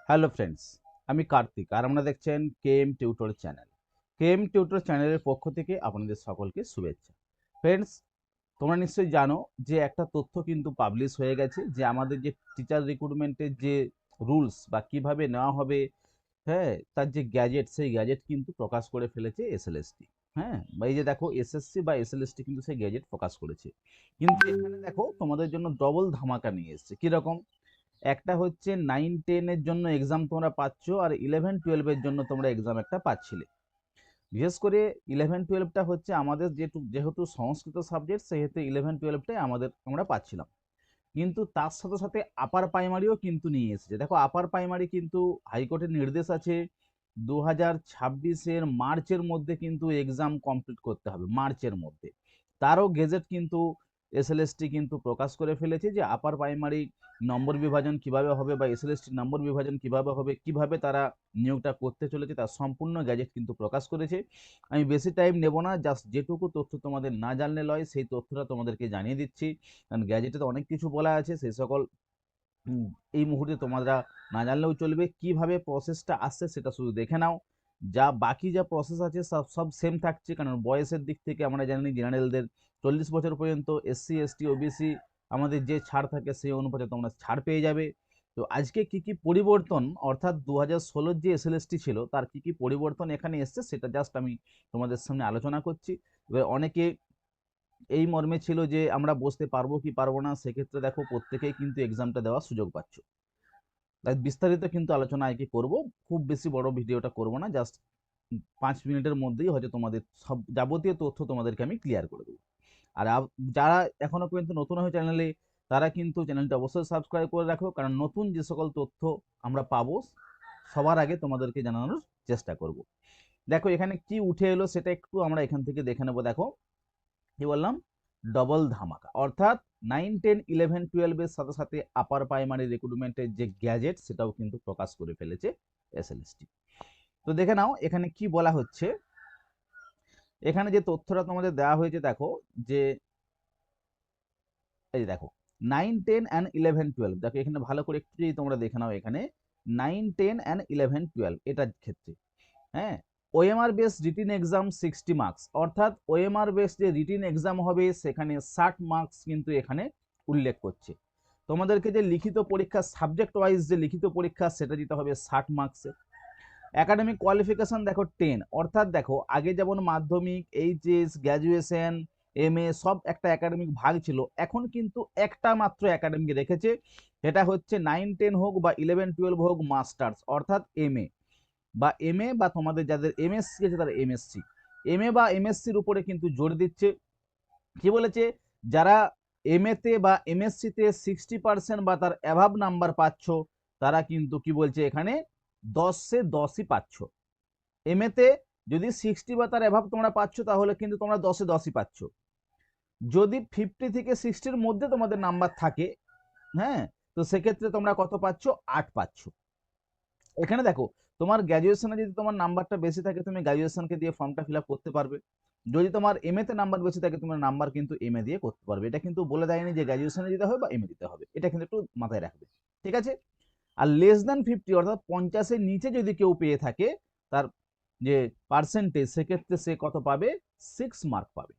Hello friends, আমি কার্তিক আর আপনারা দেখছেন KM tutor channel. KM tutor চ্যানেলের পক্ষ থেকে আপনাদের সকলকে শুভেচ্ছা। ফ্রেন্ডস, তোমরা নিশ্চয়ই জানো যে একটা তথ্য কিন্তু পাবলিশ হয়ে গেছে যে আমাদের যে টিচার রিক্রুটমেন্টের যে রুলস বা কিভাবে নেওয়া হবে, হ্যাঁ, তার যে গ্যাজেট সেই গ্যাজেট কিন্তু প্রকাশ করে ফেলেছে এসএলএসটি। হ্যাঁ, বা এই যে দেখো এসএসসি বা এসএলএসটি কিন্তু সেই গ্যাজেট প্রকাশ করেছে। কিন্তু এখানে দেখো তোমাদের জন্য ডবল ধামাকা নিয়ে এসেছে। কিরকম? একটা হচ্ছে 9-10 এর জন্য এক্সাম তোমরা পাচ্ছ, আর 11-12 এর জন্য তোমরা এক্সাম একটা পাচ্ছিলে। বিশেষ করে 11-12টা হচ্ছে আমাদের যেহেতু সংস্কৃত সাবজেক্ট, সেহেতু 11-12টাই আমরা পাচ্ছিলাম। কিন্তু তার সাথে সাথে আপার প্রাইমারিও কিন্তু নিয়ে এসেছে। দেখো, আপার প্রাইমারি কিন্তু হাইকোর্টের নির্দেশ আছে 2026-এর মার্চের মধ্যে কিন্তু এক্সাম কমপ্লিট করতে হবে, মার্চের মধ্যে। তারও গেজেট কিন্তু এসএলএসটি কিন্তু প্রকাশ করে ফেলেছে যে আপার প্রাইমারি নম্বর বিভাজন কিভাবে হবে বা এসএলএসটি নম্বর বিভাজন কিভাবে হবে, কিভাবে তারা নিয়োগটা করতে চলেছে, তার সম্পূর্ণ গ্যাজেট কিন্তু প্রকাশ করেছে। আমি বেশি টাইম নেব না, জাস্ট যেটুকু তথ্য তোমাদের না জানলে লয় সেই তথ্যটা তোমাদেরকে জানিয়ে দিচ্ছি। কারণ গ্যাজেটে তো অনেক কিছু বলা আছে, সেই সকল হুম, এই মুহূর্তে তোমরা না জানলেও চলবে। কিভাবে প্রসেসটা আসছে সেটা শুধু দেখে নাও। বাকি যা প্রসেস আছে সব সব সেম থাকছে, কারণ বয়সের দিক থেকে আমরা জানি জেনারেলদের 40 বছর পর্যন্ত, এসসি এসটি ওবিসি আমাদের যে ছাড় থাকে সেই অনুপাতে তোমরা ছাড় পেয়ে যাবে। তো আজকে কি কি পরিবর্তন, অর্থাৎ 2016-র যে এসএলএসটি ছিল তার কি কি পরিবর্তন এখানে এসছে সেটা জাস্ট আমি তোমাদের সামনে আলোচনা করছি। এবার অনেকে এই মর্মে ছিল যে আমরা বসতে পারবো কি পারবো না, সেক্ষেত্রে দেখো প্রত্যেকেই কিন্তু এক্সামটা দেওয়ার সুযোগ পাচ্ছ। তাই বিস্তারিত কিন্তু আলোচনা আজকে করব। খুব বেশি বড় ভিডিওটা করব না, জাস্ট 5 মিনিটের মধ্যেই হয়তো তোমাদের সব যাবতীয় তথ্য তোমাদেরকে আমি ক্লিয়ার করে দেবো। আর যারা এখনো পর্যন্ত নতুন হয়ে চ্যানেলে, তারা কিন্তু চ্যানেলটা অবশ্যই সাবস্ক্রাইব করে রাখো, কারণ নতুন যে সকল তথ্য আমরা পাবো সবার আগে তোমাদেরকে জানানোর চেষ্টা করব। দেখো এখানে কি উঠে এলো সেটা একটু আমরা এখান থেকে দেখে নেবো। দেখো কি বললাম, ডবল ধামাকা, অর্থাৎ 9-10-11-12-এর সাথে সাথে আপার প্রাইমারি রিক্রুটমেন্টের যে গ্যাজেট সেটাও কিন্তু প্রকাশ করে ফেলেছে এসএলএসটি। তো দেখে নাও এখানে কি বলা হচ্ছে। এখানে যে তথ্যটা তোমাদের দেওয়া হয়েছে দেখো, যে এই দেখো 9-10-11-12, দেখো এখানে ভালো করে একটু যদি তোমরা দেখে নাও, এখানে 9-10-11-12 এটার ক্ষেত্রে, হ্যাঁ, OMR base written exam 60 marks, অর্থাৎ ওএমআর বেস যে রিটিন এক্সাম হবে সেখানে 60 মার্কস কিন্তু এখানে উল্লেখ করছে। তোমাদেরকে যে লিখিত পরীক্ষা, সাবজেক্ট ওয়াইজ যে লিখিত পরীক্ষা সেটা দিতে হবে 60 মার্কসের। একাডেমিক কোয়ালিফিকেশন দেখো 10, অর্থাৎ দেখো আগে যেমন মাধ্যমিক, এইচএস, গ্র্যাজুয়েশন, এমএ সব একটা একাডেমিক ভাগ ছিল, এখন কিন্তু একটা মাত্র একাডেমিক রেখেছে। সেটা হচ্ছে 9-10 হোক বা 11-12 হোক মাস্টার্স, অর্থাৎ এমএ বা তোমাদের যাদের এমএসসি আছে তারা এমএসসি, এমএ বা এমএসসির উপরে কিন্তু জোর দিচ্ছে। কি বলেছে, যারা এমএতে বা এমএসসিতে 60% বা তার অ্যাভাব নাম্বার পাচ্ছ, তারা কিন্তু কি বলছে এখানে 10-এ 10ই পাচ্ছ। এমএতে যদি 60 বা তার অ্যাভাব তোমরা পাচ্ছ তাহলে কিন্তু তোমরা 10-এ 10ই পাচ্ছ। যদি 50 থেকে 60-র মধ্যে তোমাদের নাম্বার থাকে, হ্যাঁ, তো সেক্ষেত্রে তোমরা কত পাচ্ছ? 8 পাচ্ছ। এখানে দেখো, তোমার গ্র্যাজুয়েশনে যদি তোমার নাম্বারটা বেশি থাকে তুমি গ্র্যাজুয়েশনকে দিয়ে ফর্মটা ফিল আপ করতে পারবে। যদি তোমার এমএ তে নাম্বার বেশি থাকে তোমার নাম্বার কিন্তু এমএ দিয়ে করতে পারবে। এটা কিন্তু বলে দেয়নি যে গ্র্যাজুয়েশনে দিতে হবে বা এমএ দিতে হবে, এটা কিন্তু একটু মাথায় রাখবে। ঠিক আছে? আর লেস দ্যান 50, অর্থাৎ 50-এর নিচে যদি কেউ পেয়ে থাকে তার যে পার্সেন্টেজ, সেক্ষেত্রে সে কত পাবে? 6 মার্ক পাবে।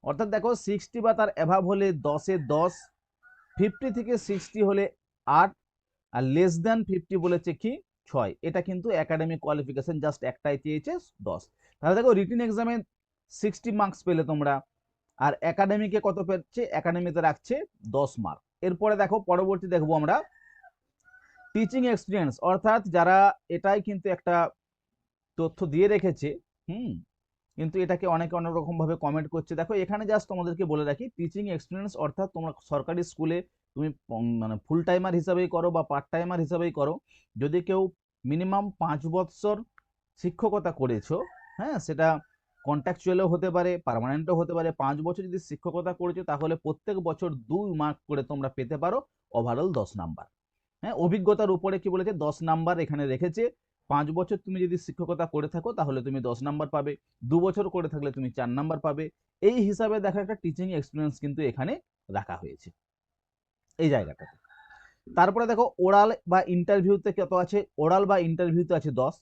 অর্থাৎ দেখো 60 বা তার অ্যাভাব হলে 10-এ 10, 50 থেকে 60 হলে 8, আর লেস দ্যান 50 বলেছে কি 6। এটা কিন্তু একাডেমিক কোয়ালিফিকেশন জাস্ট একটাই চেয়েছে 10। তাহলে দেখো রিটিন এক্সামে 60 মার্কস পেলে তোমরা, আর একাডেমিকে কত পেচ্ছে? একাডেমিতে রাখছে 10 মার্ক। এরপরে দেখো পরবর্তী দেখবো আমরা টিচিং এক্সপিরিয়েন্স, অর্থাৎ যারা, এটাই কিন্তু একটা তথ্য দিয়ে রেখেছে। হুম, কিন্তু এটাকে অনেকে অনেক রকম ভাবে কমেন্ট করছে। দেখো এখানে জাস্ট তোমাদেরকে বলে রাখি, টিচিং এক্সপিরিয়েন্স অর্থাৎ তোমরা সরকারি স্কুলে তুমি মানে ফুল টাইমার হিসাবেই করো বা পার্ট টাইমার হিসাবেই করো, যদি কেউ মিনিমাম 5 বছর শিক্ষকতা করেছো, হ্যাঁ, সেটা কন্ট্রাকচুয়ালও হতে পারে, পার্মানেন্টও হতে পারে, 5 বছর যদি শিক্ষকতা করেছো তাহলে প্রত্যেক বছর 2 মার্ক করে তোমরা পেতে পারো, ওভারঅল 10 নাম্বার। হ্যাঁ, অভিজ্ঞতার উপরে কি বলেছে 10 নাম্বার এখানে রেখেছে। 5 বছর তুমি যদি শিক্ষকতা করে থাকো তাহলে তুমি 10 নাম্বার পাবে, 2 বছর করে থাকলে তুমি 4 নাম্বার পাবে। এই হিসাবে দেখা একটা টিচিং এক্সপিরিয়েন্স কিন্তু এখানে রাখা হয়েছে এই জায়গাটাতে। তারপরে দেখো ওরাল বা ইন্টারভিউতে কত আছে, ওরাল বা ইন্টারভিউতে আছে 10।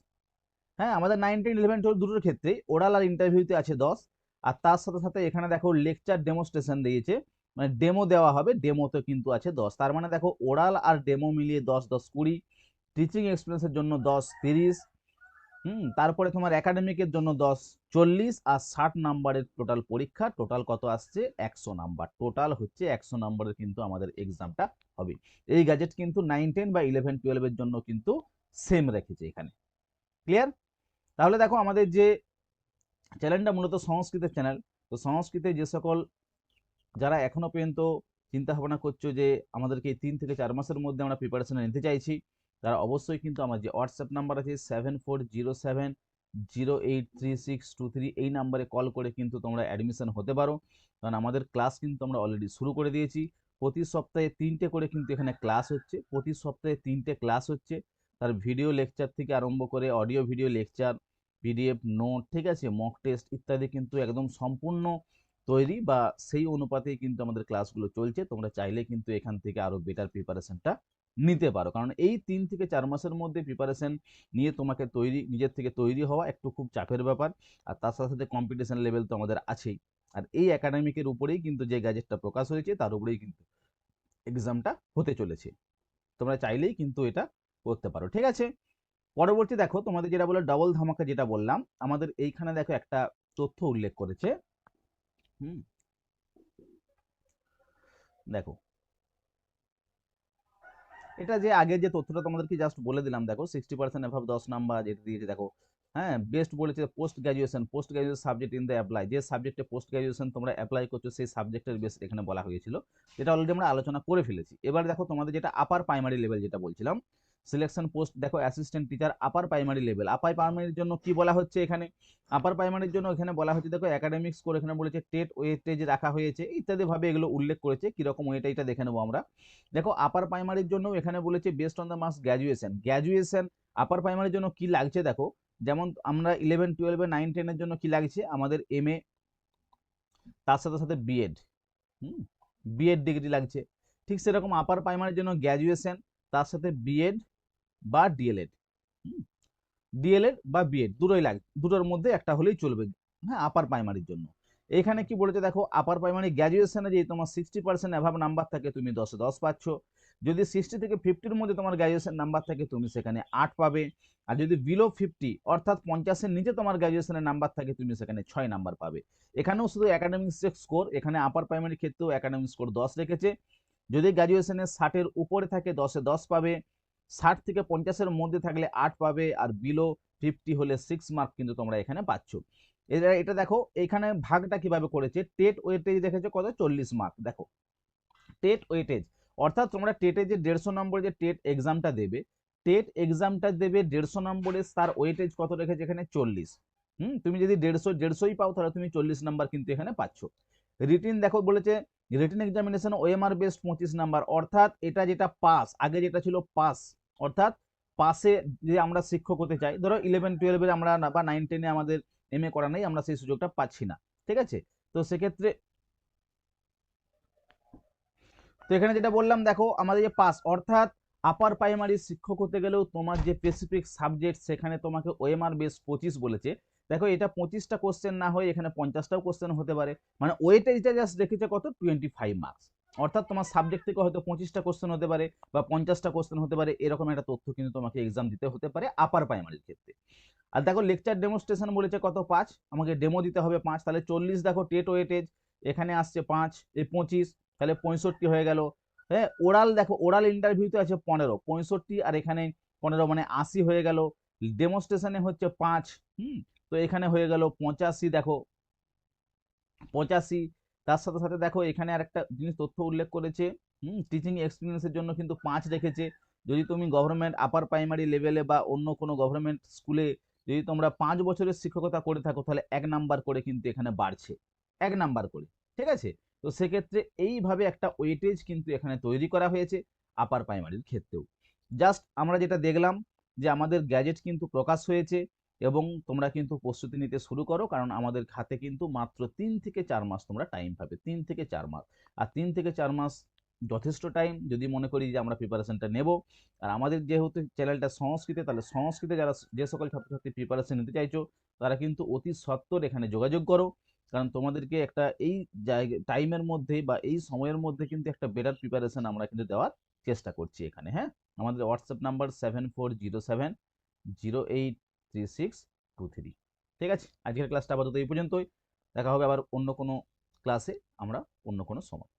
হ্যাঁ, আমাদের 9, 10, 11, 12 দুটোর ক্ষেত্রেই ওরাল আর ইন্টারভিউতে আছে 10। আর তার সাথে সাথে এখানে দেখো লেকচার ডেমোস্ট্রেশন দিয়েছে, মানে ডেমো দেওয়া হবে, ডেমোতে কিন্তু আছে 10। তার মানে দেখো ওরাল আর ডেমো মিলিয়ে 10, 10, 20। টিচিং এক্সপিরিয়েন্সের জন্য 10, 30। তারপরে তোমার একাডেমিকের জন্য 10, 40। আর 60 নাম্বারের টোটাল পরীক্ষা, টোটাল কত আসছে 100 নাম্বার। টোটাল হচ্ছে 100 নাম্বারের কিন্তু আমাদের এক্সামটা হবে। এই গ্যাজেট কিন্তু 9, 10 বা 11, 12 এর জন্য কিন্তু সেম রেখেছে এখানে। ক্লিয়ার? তাহলে দেখো আমাদের যে চ্যানেলটা মূলত সংস্কৃতের চ্যানেল, তো সংস্কৃতে যে সকল যারা এখনো পর্যন্ত চিন্তা ভাবনা করছো যে আমাদেরকে এই 3 থেকে 4 মাসের মধ্যে আমরা প্রিপারেশন নিতে চাইছি, তারা অবশ্যই কিন্তু আমার যে হোয়াটসঅ্যাপ নাম্বার আছে 7407083623 এই নাম্বারে কল করে কিন্তু তোমরা অ্যাডমিশন হতে পারো। কারণ আমাদের ক্লাস কিন্তু আমরা অলরেডি শুরু করে দিয়েছি। প্রতি সপ্তাহে 3টে করে কিন্তু এখানে ক্লাস হচ্ছে, প্রতি সপ্তাহে 3টে ক্লাস হচ্ছে। তার ভিডিও লেকচার থেকে আরম্ভ করে audio video lecture, PDF note, ঠিক আছে, মক টেস্ট ইত্যাদি কিন্তু একদম সম্পূর্ণ তৈরি বা সেই অনুপাতেই কিন্তু আমাদের ক্লাসগুলো চলছে। তোমরা চাইলে কিন্তু এখান থেকে আরো বেটার প্রিপারেশনটা নিতে পারো, কারণ এই 3 থেকে 4 মাসের মধ্যে প্রিপারেশন নিয়ে তোমাকে তৈরি, নিজের থেকে তৈরি হওয়া একটু খুব চাপের ব্যাপার। আর তার সাথে সাথে কম্পিটিশন লেভেল তো আমাদের আছেই। আর এই একাডেমিকের উপরেই কিন্তু যে গ্যাজেটটা প্রকাশ হয়েছে তার উপরেই কিন্তু এক্সামটা হতে চলেছে। তোমরা চাইলেই কিন্তু এটা করতে পারো, ঠিক আছে। পরবর্তী দেখো তোমাদের যেটা বলে ডবল ধামাকা, যেটা বললাম আমাদের এইখানে দেখো একটা তথ্য উল্লেখ করেছে। হুম দেখো এটা যে আগে যে তথ্যটা তোমাদেরকে জাস্ট বলে দিলাম, দেখো 60% এভাব 10 নাম্বার যেটা দিয়েছে দেখো। হ্যাঁ, বেস্ট বলেছে post graduation, post graduation subject in the apply, যে সাবজেক্টে পোস্ট গ্রাজুয়েশন তোমরা অ্যাপ্লাই করছো সেই সাবজেক্টের বেস এখানে বলা হয়েছিল, যেটা অলরেডি আমরা আলোচনা করে ফেলেছি। এবার দেখো তোমাদের যেটা আপার প্রাইমারি লেভেল যেটা বলছিলাম, সিলেকশন পোস্ট দেখো assistant teacher upper primary level. Upper প্রাইমারির জন্য কি বলা হচ্ছে এখানে, আপার প্রাইমারির জন্য এখানে বলা হচ্ছে দেখো একাডেমিক স্কোর এখানে বলেছে টেট ওয়েটেজ রাখা হয়েছে ইত্যাদি ভাবে এগুলো উল্লেখ করেছে। কিরকম ওয়েটেজটা দেখে নেবো আমরা। দেখো আপার প্রাইমারির জন্য এখানে বলেছে based on the marks graduation. Graduation upper প্রাইমারির জন্য কি লাগছে দেখো, যেমন আমরা 11, 12, 9, 10 এর জন্য কি লাগছে আমাদের এমএ, তার সাথে সাথে বিএড, বিএড ডিগ্রি লাগছে। ঠিক সেরকম আপার প্রাইমারির জন্য গ্র্যাজুয়েশন তার সাথে বিএড বা ডিএলএড, ডিএলএড বা বিএড দুটোই লাগে, দুটোর মধ্যে একটা হলেই চলবে। হ্যাঁ, আপার প্রাইমারির জন্য এখানে কি বলেছে দেখো, আপার প্রাইমারি গ্র্যাজুয়েশনে যদি তোমার 60% অ্যাভাব নাম্বার থাকে তুমি 10-এ 10 পাচ্ছ। যদি 60 থেকে 50-র মধ্যে তোমার গ্র্যাজুয়েশন নাম্বার থাকে তুমি সেখানে 8 পাবে। আর যদি বিলো 50 অর্থাৎ 50-এর নিচে তোমার গ্র্যাজুয়েশনের নাম্বার থাকে তুমি সেখানে 6 নাম্বার পাবে। এখানেও শুধু একাডেমিক স্কোর, এখানে আপার প্রাইমারি ক্ষেত্রেও একাডেমিক স্কোর 10 রেখেছে। যদি গ্র্যাজুয়েশনে 60-এর উপরে থাকে 10-এ 10 পাবে, 60 থেকে 50-এর মধ্যে থাকলে 8 পাবে, আর বিলো 50 হলে 6 মার্ক কিন্তু তোমরা এখানে পাচ্ছ। এটা দেখো এখানে ভাগটা কিভাবে করেছে, টেট ওয়েটেজ দেখেছো কত 40 মার্ক। দেখো টেট ওয়েটেজ অর্থাৎ তোমরা টেটে যে 150 নম্বরে যে টেট এক্সামটা দেবে, টেট এক্সামটা দেবে 150 নম্বরে, তার ওয়েটেজ কত রেখেছে এখানে 40। তুমি যদি 150ই পাও তাহলে তুমি 40 নাম্বার কিন্তু এখানে পাচ্ছ। রিটিন দেখো বলেছে written examination OMR based 25 number, অর্থাৎ এটা যেটা পাস, আগে যেটা ছিল পাস, অর্থাৎ পাসে যে আমরা শিক্ষক হতে চাই, ধরো 11, 12 আমরা বা 9, 10 আমাদের এমএ করা নেই, আমরা সেই সুযোগটা পাচ্ছি না, ঠিক আছে। তো সেক্ষেত্রে তো এখানে যেটা বললাম দেখো আমাদের যে পাস, অর্থাৎ আপার প্রাইমারি শিক্ষক হতে গেলেও তোমার যে স্পেসিফিক সাবজেক্ট সেখানে তোমাকে ওএমআর বেস 25 বলেছে। দেখো এটা 25টা কোশ্চেন না হয়ে এখানে 50টাও কোশ্চেন হতে পারে, মানে ওয়েটেজটা জাস্ট রেখেছে কত 25 মার্কস। অর্থাৎ তোমার সাবজেক্ট থেকে হয়তো 25টা কোশ্চেন হতে পারে বা 50টা কোশ্চেন হতে পারে, এরকম একটা তথ্য কিন্তু তোমাকে এক্সাম দিতে হতে পারে আপার প্রাইমারির ক্ষেত্রে। আর দেখো লেকচার ডেমোস্ট্রেশন বলেছে কত 5, আমাকে ডেমো দিতে হবে 5, তাহলে 40 দেখো টেট ওয়েটেজ এখানে আসছে 5, এই 25 তাহলে 65 হয়ে গেল। হ্যাঁ, ওরাল দেখো ওরাল ইন্টারভিউতে আছে 15, 65 আর এখানে 15 মানে 80 হয়ে গেল। ডেমোস্ট্রেশনে হচ্ছে 5, তো এখানে হয়ে গেল 85, দেখো 85। তার সাথে সাথে দেখো এখানে আরেকটা জিনিস তথ্য উল্লেখ করেছে, টিচিং এক্সপিরিয়েন্সের জন্য কিন্তু 5 রেখেছে। যদি তুমি গভর্নমেন্ট আপার প্রাইমারি লেভেলে বা অন্য কোনো গভর্নমেন্ট স্কুলে যদি তোমরা 5 বছরের শিক্ষকতা করে থাকো তাহলে 1 নাম্বার করে কিন্তু এখানে বাড়ছে, 1 নাম্বার করে, ঠিক আছে। তো সেক্ষেত্রে এইভাবে একটা ওয়েটেজ কিন্তু এখানে তৈরি করা হয়েছে আপার প্রাইমারির ক্ষেত্রেও। জাস্ট আমরা যেটা দেখলাম যে আমাদের গ্যাজেট কিন্তু প্রকাশ হয়েছে এবং তোমরা কিন্তু প্রস্তুতি নিতে শুরু করো, কারণ আমাদের হাতে কিন্তু মাত্র 3 থেকে 4 মাস তোমরা টাইম পাবে, 3 থেকে 4 মাস। আর 3 থেকে 4 মাস যথেষ্ট টাইম যদি মনে করি যে আমরা প্রিপারেশনটা নেব। আর আমাদের যেহেতু চ্যানেলটা সংস্কৃতে, তাহলে সংস্কৃতে যারা যে সকল ছাত্রছাত্রী প্রিপারেশন নিতে চাইছো তারা কিন্তু অতি সত্বর এখানে যোগাযোগ করো, কারণ তোমাদেরকে একটা এই জায়গা টাইমের মধ্যে বা এই সময়ের মধ্যে কিন্তু একটা বেটার প্রিপারেশন আমরা কিন্তু দেওয়ার চেষ্টা করছি এখানে। হ্যাঁ, আমাদের হোয়াটসঅ্যাপ নাম্বার 7407083623। ঠিক আছে, আজকের ক্লাসটা আপাতত এই পর্যন্তই। দেখা হবে আবার অন্য কোনো ক্লাসে আমরা অন্য কোনো সময়।